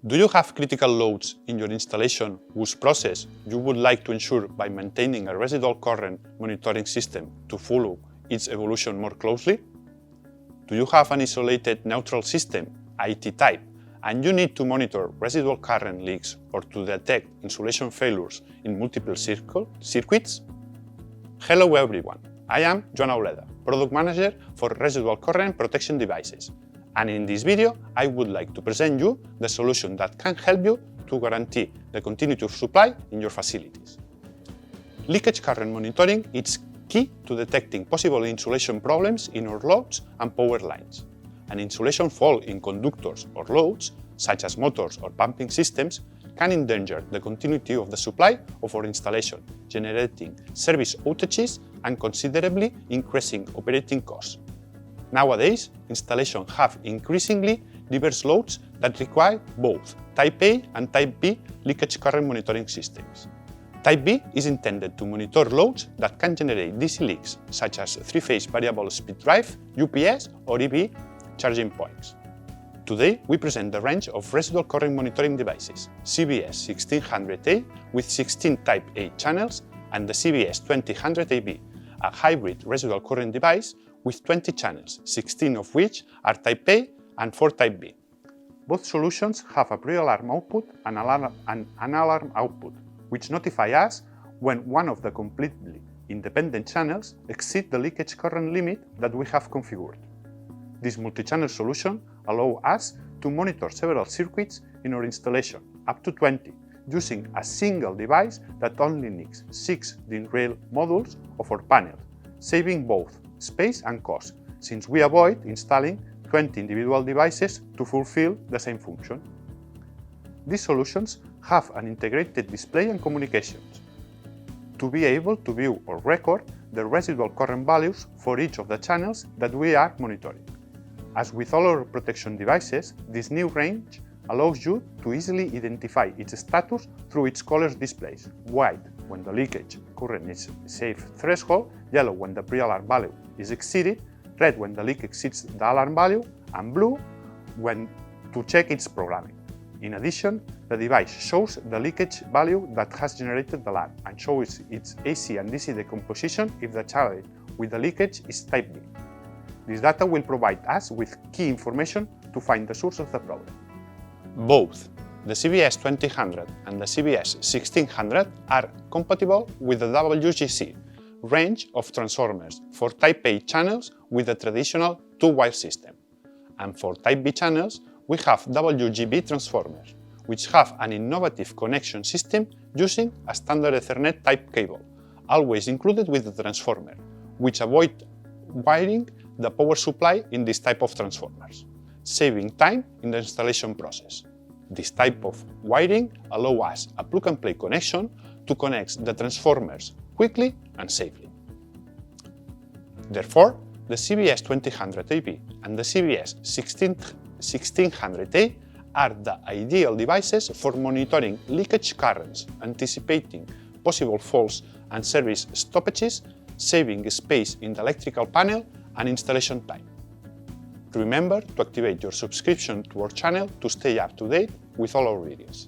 Do you have critical loads in your installation whose process you would like to ensure by maintaining a residual current monitoring system to follow its evolution more closely? Do you have an isolated neutral system, IT type, and you need to monitor residual current leaks or to detect insulation failures in multiple circuits? Hello everyone, I am Joan Auleda, Product Manager for Residual Current Protection Devices, and in this video I would like to present you the solution that can help you to guarantee the continuity of supply in your facilities. Leakage current monitoring is key to detecting possible insulation problems in our loads and power lines. An insulation fault in conductors or loads, such as motors or pumping systems, can endanger the continuity of the supply of our installation, generating service outages and considerably increasing operating costs. Nowadays, installations have increasingly diverse loads that require both Type A and Type B leakage current monitoring systems. Type B is intended to monitor loads that can generate DC leaks, such as three-phase variable speed drive, UPS, or EV charging points. Today, we present the range of residual current monitoring devices, CBS-1600A with 16 Type A channels and the CBS-2000AB, a hybrid residual current device with 20 channels, 16 of which are Type A and 4 Type B. Both solutions have a pre-alarm output and an alarm output, which notify us when one of the completely independent channels exceeds the leakage current limit that we have configured. This multi-channel solution allows us to monitor several circuits in our installation, up to 20, using a single device that only needs 6 DIN-rail modules of our panel, saving both space and cost, since we avoid installing 20 individual devices to fulfill the same function. These solutions have an integrated display and communications to be able to view or record the residual current values for each of the channels that we are monitoring. As with all our protection devices, this new range allows you to easily identify its status through its color displays: white when the leakage current is safe threshold, yellow when the pre-alarm value is exceeded, red when the leak exceeds the alarm value, and blue when to check its programming. In addition, the device shows the leakage value that has generated the alarm and shows its AC and DC decomposition if the channel with the leakage is Type B. This data will provide us with key information to find the source of the problem. Both the CBS-2000 and the CBS-1600 are compatible with the WGC range of transformers for Type A channels with the traditional two-wire system. And for Type B channels, we have WGB transformers, which have an innovative connection system using a standard Ethernet type cable, always included with the transformer, which avoid wiring the power supply in this type of transformers, saving time in the installation process. This type of wiring allows us a plug-and-play connection to connect the transformers quickly and safely. Therefore, the CBS-2000AB and the CBS-1600A are the ideal devices for monitoring leakage currents, anticipating possible faults and service stoppages, saving space in the electrical panel and installation time. Remember to activate your subscription to our channel to stay up to date with all our videos.